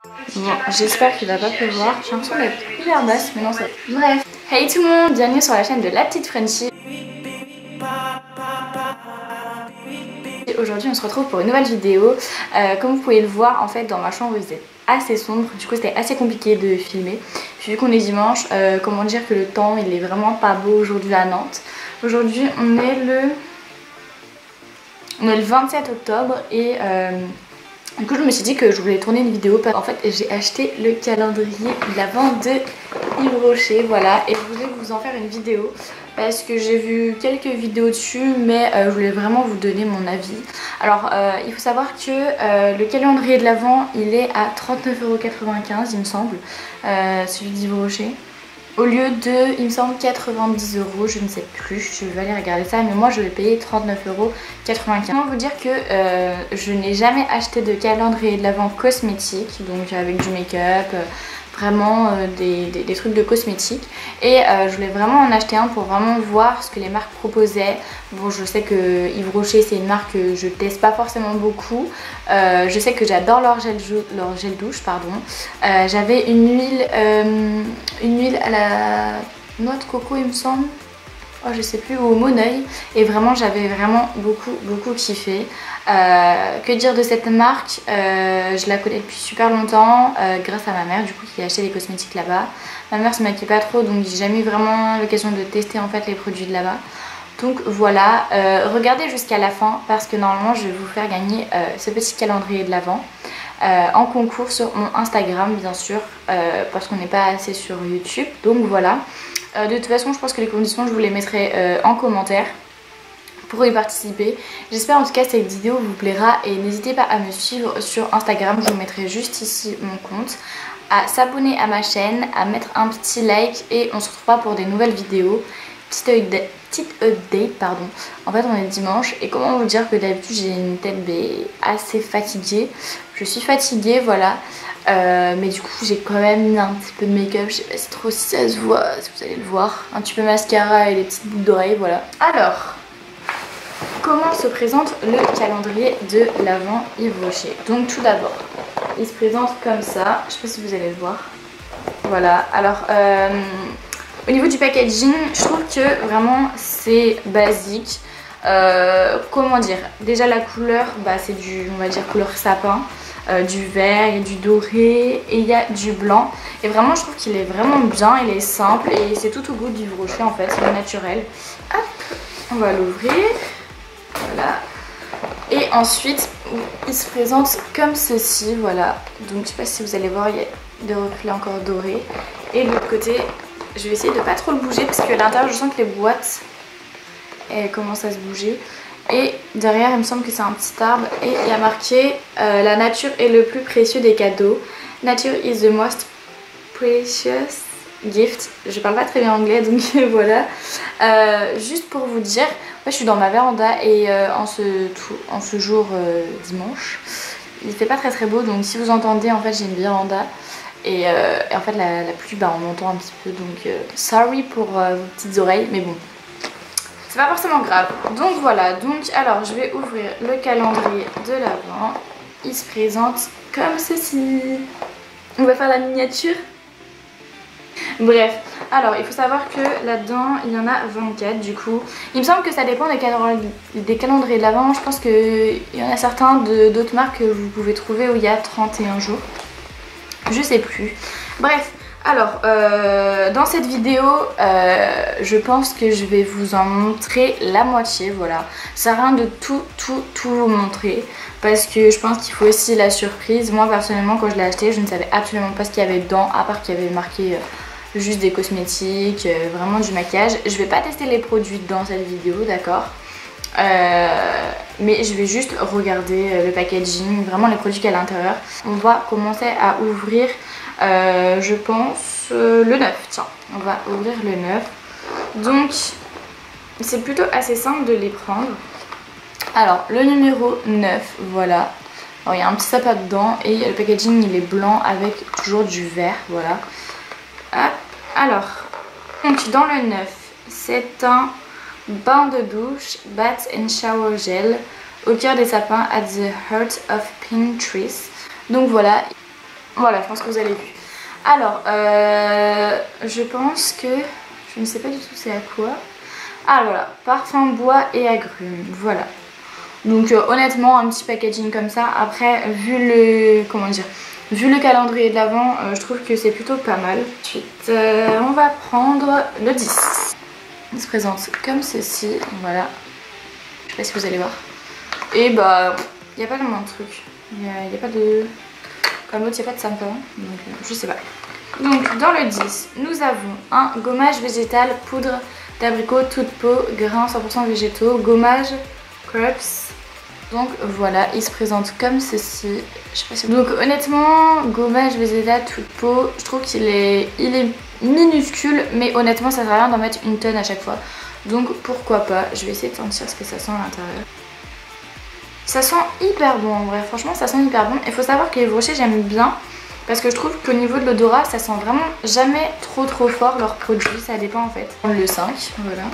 Bon, j'espère qu'il va pas pleuvoir. J'ai l'impression d'être hyper basse, mais non, ça. Bref. Hey tout le monde, bienvenue sur la chaîne de La Petite Frenchie. Aujourd'hui, on se retrouve pour une nouvelle vidéo. Comme vous pouvez le voir, en fait, dans ma chambre, il faisait assez sombre. Du coup, c'était assez compliqué de filmer. Puis, vu qu'on est dimanche, comment dire que le temps, il est vraiment pas beau aujourd'hui à Nantes. Aujourd'hui, on est le 27 octobre et du coup je me suis dit que je voulais tourner une vidéo. En fait j'ai acheté le calendrier de l'Avent de Yves Rocher, voilà, et je voulais vous en faire une vidéo parce que j'ai vu quelques vidéos dessus, mais je voulais vraiment vous donner mon avis. Alors il faut savoir que le calendrier de l'Avent il est à 39,95 € il me semble, celui d'Yves Rocher. Au lieu de, il me semble, 90 €, je ne sais plus, je vais aller regarder ça, mais moi je vais payer 39,95 €. Comment vous dire que je n'ai jamais acheté de calendrier de l'Avent cosmétique, donc avec du make-up, vraiment des trucs de cosmétique. Et je voulais vraiment en acheter un pour vraiment voir ce que les marques proposaient. Bon, je sais que Yves Rocher c'est une marque que je teste pas forcément beaucoup. Je sais que j'adore leur gel douche, pardon. J'avais une huile à la noix de coco il me semble. Oh, je sais plus, ou au Moneuil, et vraiment j'avais vraiment beaucoup kiffé. Que dire de cette marque, je la connais depuis super longtemps grâce à ma mère du coup qui a acheté des cosmétiques là-bas. Ma mère se maquille pas trop, donc j'ai jamais eu vraiment l'occasion de tester en fait les produits de là-bas. Donc voilà, regardez jusqu'à la fin parce que normalement je vais vous faire gagner ce petit calendrier de l'Avent en concours sur mon Instagram bien sûr, parce qu'on n'est pas assez sur YouTube, donc voilà. De toute façon je pense que les conditions je vous les mettrai en commentaire pour y participer. J'espère en tout cas que cette vidéo vous plaira et n'hésitez pas à me suivre sur Instagram, je vous mettrai juste ici mon compte, à s'abonner à ma chaîne, à mettre un petit like et on se retrouvera pour des nouvelles vidéos. Petite update, pardon. En fait on est dimanche et comment vous dire que d'habitude j'ai une tête assez fatiguée. Je suis fatiguée, voilà. Mais du coup j'ai quand même mis un petit peu de make-up. Je sais pas si trop si ça se voit, si vous allez le voir. Un petit peu mascara et les petites boucles d'oreilles, voilà. Alors, comment se présente le calendrier de l'Avent Yves Rocher? Donc tout d'abord, il se présente comme ça. Je sais pas si vous allez le voir. Voilà, alors au niveau du packaging, je trouve que vraiment c'est basique. Comment dire, déjà la couleur, c'est du, on va dire couleur sapin, du vert, il y a du doré et il y a du blanc. Et vraiment je trouve qu'il est vraiment bien, il est simple et c'est tout au goût d'Yves Rocher en fait, c'est naturel. Hop, on va l'ouvrir, voilà. Et ensuite il se présente comme ceci, voilà. Donc je sais pas si vous allez voir, il y a des reflets encore dorés. Et de l'autre côté, je vais essayer de pas trop le bouger parce qu'à l'intérieur je sens que les boîtes elles commencent à se bouger. Et derrière il me semble que c'est un petit arbre et il y a marqué la nature est le plus précieux des cadeaux. Nature is the most precious gift. Je parle pas très bien anglais donc voilà. Juste pour vous dire, moi je suis dans ma véranda et en ce jour dimanche, il fait pas très beau, donc si vous entendez, en fait j'ai une véranda. Et en fait la pluie, on entend un petit peu, donc sorry pour vos petites oreilles, mais bon, c'est pas forcément grave. Donc voilà, donc alors je vais ouvrir le calendrier de l'Avent. Il se présente comme ceci. On va faire la miniature. Bref, alors il faut savoir que là-dedans il y en a 24 du coup. Il me semble que ça dépend des calendriers de l'Avent. Je pense qu'il y en a certains d'autres marques que vous pouvez trouver où il y a 31 jours. Je sais plus. Bref, alors dans cette vidéo je pense que je vais vous en montrer la moitié, voilà. Ça sert à rien de tout vous montrer parce que je pense qu'il faut aussi la surprise. Moi personnellement quand je l'ai acheté je ne savais absolument pas ce qu'il y avait dedans, à part qu'il y avait marqué juste des cosmétiques, vraiment du maquillage. Je vais pas tester les produits dans cette vidéo, d'accord, mais je vais juste regarder le packaging, vraiment les produits qu'il y a à l'intérieur. On va commencer à ouvrir je pense le 9, tiens, on va ouvrir le 9. Donc c'est plutôt assez simple de les prendre. Alors le numéro 9, voilà. Alors il y a un petit sapin dedans et le packaging il est blanc avec toujours du vert, voilà. Hop. Alors, donc dans le 9, c'est un bain de douche, bath and shower gel, au cœur des sapins at the heart of pine trees. Donc voilà, Voilà, je pense que vous avez vu. Alors, je pense que... Je ne sais pas du tout c'est à quoi. Ah voilà, parfum bois et agrumes, voilà. Donc honnêtement, un petit packaging comme ça. Après, vu le... Comment dire, vu le calendrier de l'Avent, je trouve que c'est plutôt pas mal. Ensuite, on va prendre le 10. Il se présente comme ceci, voilà. Je sais pas si vous allez voir. Et bah, il n'y a pas vraiment de truc. Il n'y a pas de... Comme l'autre, il n'y a pas de sympa. Donc, je sais pas. Donc, dans le 10, nous avons un gommage végétal, poudre d'abricot, toute peau, grains 100% végétaux, gommage, Krups. Donc, voilà, il se présente comme ceci. Je sais pas si vous... Donc, honnêtement, gommage végétal, toute peau, je trouve qu'il est... Il est minuscule, mais honnêtement, ça sert à rien d'en mettre une tonne à chaque fois. Donc, pourquoi pas. Je vais essayer de sentir ce que ça sent à l'intérieur. Ça sent hyper bon en vrai, franchement ça sent hyper bon. Il faut savoir que les Yves Rocher j'aime bien parce que je trouve qu'au niveau de l'odorat ça sent vraiment jamais trop fort leurs produits, ça dépend en fait. Le 5, voilà.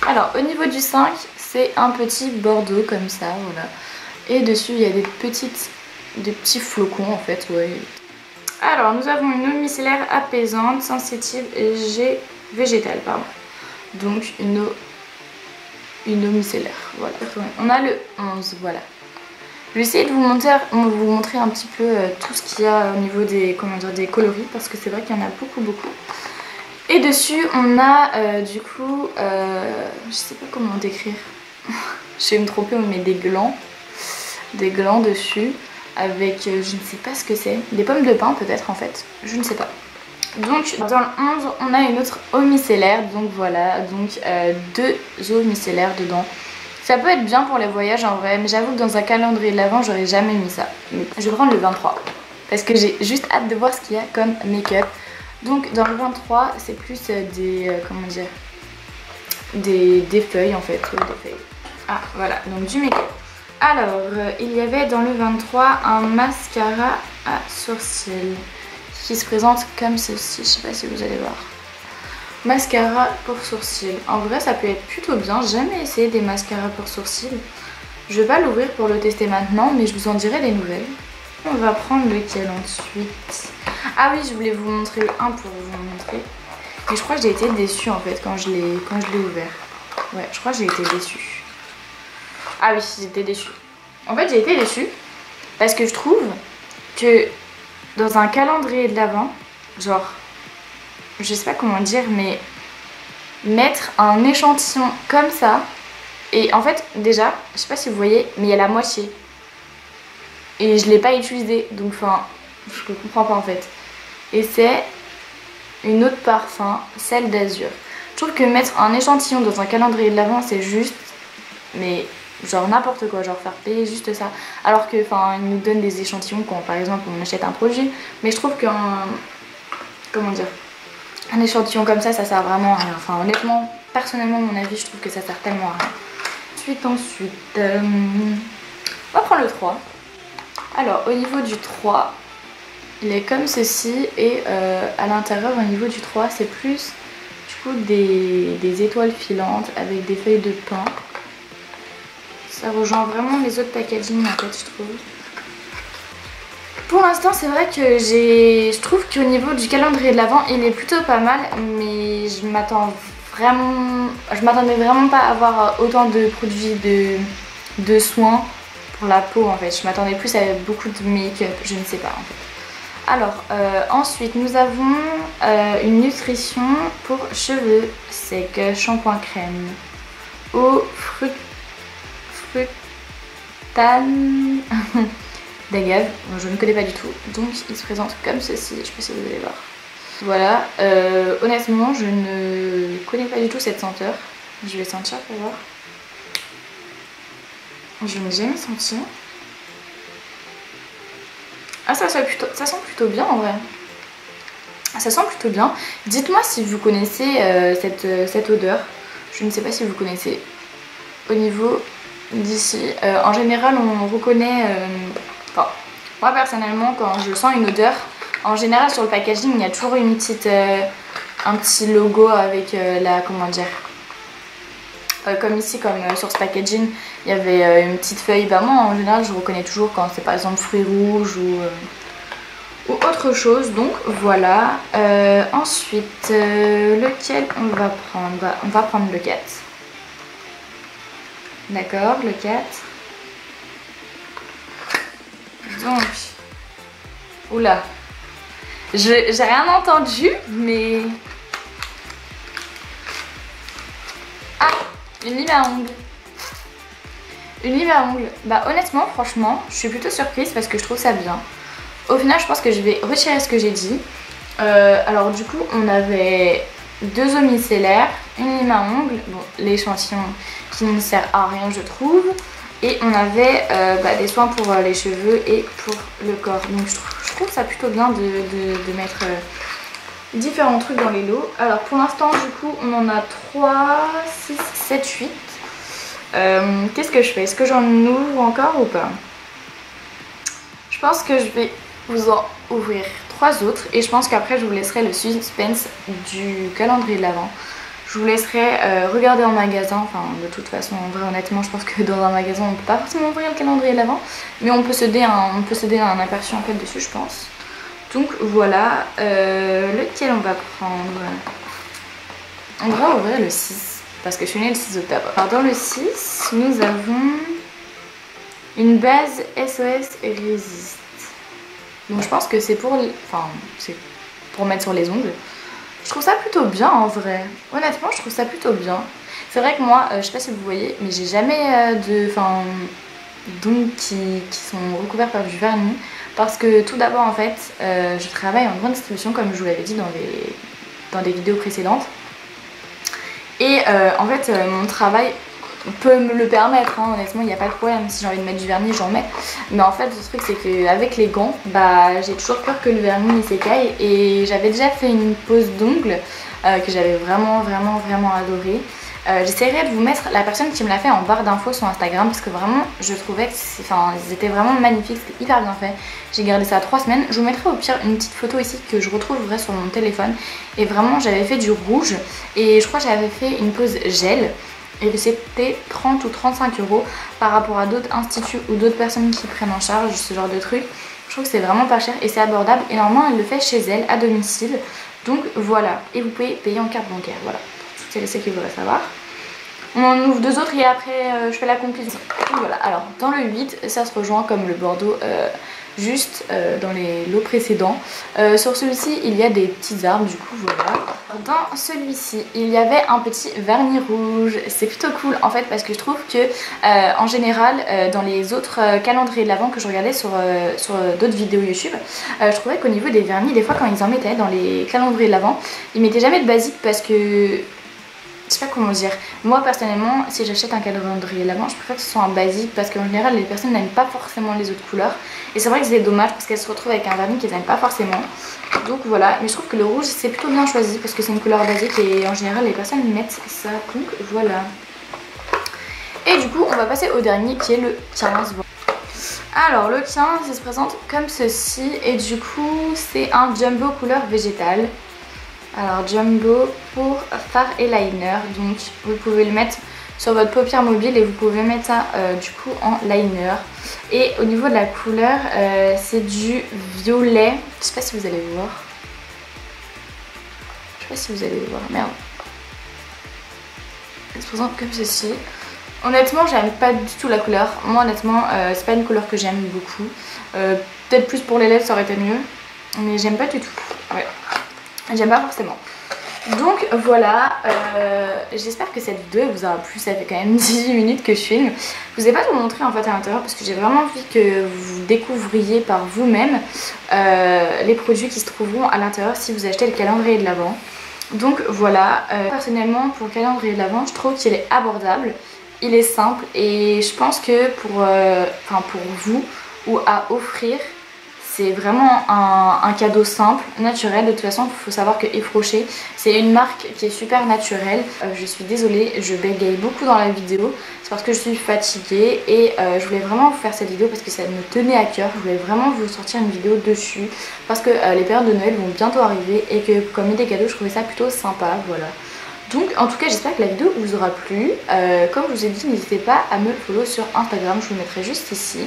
Alors au niveau du 5, c'est un petit bordeaux comme ça, voilà. Et dessus il y a des petits flocons en fait, ouais. Alors nous avons une eau micellaire apaisante, sensitive et végétale, pardon. Donc une eau micellaire, voilà. On a le 11, voilà. Je vais essayer de vous montrer un petit peu tout ce qu'il y a au niveau des, comment dire, des coloris parce que c'est vrai qu'il y en a beaucoup. Et dessus on a du coup, je sais pas comment décrire, je vais me tromper, on met des glands dessus avec, je ne sais pas ce que c'est, des pommes de pin peut-être en fait, je ne sais pas. Donc dans le 11 on a une autre eau micellaire, donc voilà, donc 2 eaux micellaires dedans. Ça peut être bien pour les voyages en vrai, mais j'avoue que dans un calendrier de l'Avent j'aurais jamais mis ça. Je vais prendre le 23 parce que j'ai juste hâte de voir ce qu'il y a comme make-up. Donc dans le 23 c'est plus des, comment dire, des feuilles en fait, des feuilles. Ah voilà, donc du make-up. Alors il y avait dans le 23 un mascara à sourcils qui se présente comme ceci, je sais pas si vous allez voir. Mascara pour sourcils. En vrai ça peut être plutôt bien, j'ai jamais essayé des mascaras pour sourcils. Je vais pas l'ouvrir pour le tester maintenant, mais je vous en dirai des nouvelles. On va prendre lequel ensuite. Ah oui, je voulais vous montrer le 1 pour vous montrer. Mais je crois que j'ai été déçue en fait quand je l'ai ouvert. Ouais, je crois que j'ai été déçue. Ah oui, j'ai été déçue. En fait j'ai été déçue parce que je trouve que dans un calendrier de l'Avent, genre, je sais pas comment dire, mais mettre un échantillon comme ça, et en fait, déjà, je sais pas si vous voyez, mais il y a la moitié. Et je l'ai pas utilisé, donc enfin, je comprends pas en fait. Et c'est une eau de parfum, celle d'Azur. Je trouve que mettre un échantillon dans un calendrier de l'Avent, c'est juste, mais... genre n'importe quoi, genre faire payer juste ça. Alors que, enfin, ils nous donnent des échantillons quand par exemple on achète un produit. Mais je trouve qu'un, comment dire, un échantillon comme ça sert vraiment à rien. Enfin honnêtement, personnellement mon avis, je trouve que ça sert tellement à rien. Ensuite, on va prendre le 3. Alors au niveau du 3, il est comme ceci. Et à l'intérieur au niveau du 3 c'est plus du coup des étoiles filantes avec des feuilles de pin. Ça rejoint vraiment les autres packaging en fait, je trouve. Pour l'instant c'est vrai que je trouve qu'au niveau du calendrier de l'Avent il est plutôt pas mal, mais je m'attendais vraiment pas à avoir autant de produits de soins pour la peau en fait. Je m'attendais plus à beaucoup de make-up, je ne sais pas en fait. Alors ensuite nous avons une nutrition pour cheveux secs, shampoing crème, eau fructane d'agave, je ne connais pas du tout, donc il se présente comme ceci, je sais pas si vous allez voir. Voilà, honnêtement je ne connais pas du tout cette senteur, je vais sentir pour voir. Je n'ai jamais senti. Ah ça sent plutôt bien en vrai. Ça sent plutôt bien. Dites-moi si vous connaissez cette odeur, je ne sais pas si vous connaissez. Au niveau d'ici, en général on reconnaît, enfin moi personnellement quand je sens une odeur, en général sur le packaging il y a toujours une petite, un petit logo avec la, comment dire, comme ici, comme sur ce packaging, il y avait une petite feuille. Bah moi en général je reconnais toujours quand c'est par exemple fruits rouges ou autre chose. Donc voilà. Ensuite, lequel on va prendre? On va prendre le 4. D'accord, le 4. Donc, oula, j'ai rien entendu, mais... Ah, une lime à ongles. Une lime à ongles. Bah honnêtement, franchement, je suis plutôt surprise parce que je trouve ça bien. Au final, je pense que je vais retirer ce que j'ai dit. Alors du coup, on avait 2 eaux micellaires, une lime à ongles, bon, l'échantillon qui ne sert à rien je trouve. Et on avait des soins pour les cheveux et pour le corps. Donc je trouve ça plutôt bien de mettre différents trucs dans les lots. Alors pour l'instant du coup on en a 3, 6, 7, 8. Qu'est-ce que je fais? Est-ce que j'en ouvre encore ou pas? Je pense que je vais vous en ouvrir 3 autres. Et je pense qu'après je vous laisserai le suspense du calendrier de l'Avent. Je vous laisserai regarder en magasin, enfin de toute façon en vrai honnêtement je pense que dans un magasin on ne peut pas forcément ouvrir le calendrier de l'Avent, mais on peut se donner un aperçu en fait dessus je pense. Donc voilà, lequel on va prendre? On va ouvrir le 6 parce que je suis née le 6 octobre. Alors dans le 6 nous avons une base SOS Resist. Donc je pense que c'est pour, c'est pour mettre sur les ongles. Je trouve ça plutôt bien en vrai. Honnêtement, je trouve ça plutôt bien. C'est vrai que moi, je sais pas si vous voyez, mais j'ai jamais d'ongles qui sont recouverts par du vernis. Parce que tout d'abord, en fait, je travaille en grande distribution, comme je vous l'avais dit dans des vidéos précédentes. Et en fait, mon travail peut me le permettre, hein, honnêtement, il n'y a pas de problème. Si j'ai envie de mettre du vernis, j'en mets. Mais en fait, le truc, c'est qu'avec les gants, j'ai toujours peur que le vernis s'écaille. Et j'avais déjà fait une pose d'ongles que j'avais vraiment adoré. J'essaierai de vous mettre la personne qui me l'a fait en barre d'infos sur Instagram parce que vraiment, je trouvais que ils étaient vraiment magnifiques, c'était hyper bien fait. J'ai gardé ça 3 semaines. Je vous mettrai au pire une petite photo ici que je retrouverai sur mon téléphone. Et vraiment, j'avais fait du rouge et je crois que j'avais fait une pose gel. Et que c'était 30 ou 35 € par rapport à d'autres instituts ou d'autres personnes qui prennent en charge ce genre de trucs. Je trouve que c'est vraiment pas cher et c'est abordable. Et normalement, elle le fait chez elle, à domicile. Donc voilà. Et vous pouvez payer en carte bancaire. Voilà. C'est celles qui voudraient savoir. On en ouvre 2 autres et après je fais la conclusion. Donc voilà. Alors dans le 8, ça se rejoint comme le Bordeaux juste dans les lots précédents. Sur celui-ci, il y a des petits arbres, du coup voilà. Dans celui-ci, il y avait un petit vernis rouge. C'est plutôt cool en fait parce que je trouve que en général, dans les autres calendriers de l'Avent que je regardais sur d'autres vidéos YouTube, je trouvais qu'au niveau des vernis, des fois quand ils en mettaient dans les calendriers de l'Avent, ils mettaient jamais de basique parce que... Je sais pas comment dire. Moi personnellement, si j'achète un calendrier de l'Avent, je préfère que ce soit un basique parce qu'en général les personnes n'aiment pas forcément les autres couleurs. Et c'est vrai que c'est dommage parce qu'elles se retrouvent avec un vernis qu'elles n'aiment pas forcément. Donc voilà, mais je trouve que le rouge c'est plutôt bien choisi parce que c'est une couleur basique et en général les personnes mettent ça. Donc voilà. Et du coup on va passer au dernier qui est le 15. Alors le 15 il se présente comme ceci et du coup c'est un jumbo couleur végétale. Alors jumbo pour fard et liner, donc vous pouvez le mettre sur votre paupière mobile et vous pouvez mettre ça du coup en liner. Et au niveau de la couleur, c'est du violet, je sais pas si vous allez voir. Je sais pas si vous allez voir, merde. Elle se présente comme ceci. Honnêtement j'aime pas du tout la couleur, moi honnêtement c'est pas une couleur que j'aime beaucoup. Peut-être plus pour les lèvres ça aurait été mieux, mais j'aime pas du tout. Ouais. J'aime pas forcément. Donc voilà, j'espère que cette vidéo vous aura plu, ça fait quand même 18 minutes que je filme. Je vous ai pas tout montré en fait à l'intérieur parce que j'ai vraiment envie que vous découvriez par vous-même les produits qui se trouveront à l'intérieur si vous achetez le calendrier de l'Avent. Donc voilà, personnellement pour le calendrier de l'Avent, je trouve qu'il est abordable, il est simple et je pense que pour vous ou à offrir, c'est vraiment un cadeau simple, naturel. De toute façon, il faut savoir que Yves Rocher, c'est une marque qui est super naturelle. Je suis désolée, je bégaye beaucoup dans la vidéo. C'est parce que je suis fatiguée et je voulais vraiment vous faire cette vidéo parce que ça me tenait à cœur. Je voulais vraiment vous sortir une vidéo dessus parce que les périodes de Noël vont bientôt arriver et que comme des cadeaux, je trouvais ça plutôt sympa. Voilà. Donc en tout cas j'espère que la vidéo vous aura plu. Comme je vous ai dit, n'hésitez pas à me follow sur Instagram, je vous le mettrai juste ici.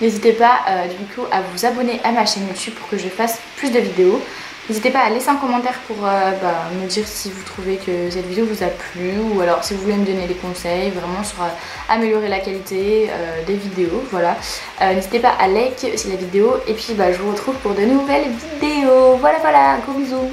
N'hésitez pas du coup à vous abonner à ma chaîne YouTube pour que je fasse plus de vidéos. N'hésitez pas à laisser un commentaire pour me dire si vous trouvez que cette vidéo vous a plu, ou alors si vous voulez me donner des conseils vraiment sur améliorer la qualité des vidéos, voilà. N'hésitez pas à like aussi la vidéo, et puis je vous retrouve pour de nouvelles vidéos. Voilà, gros bisous.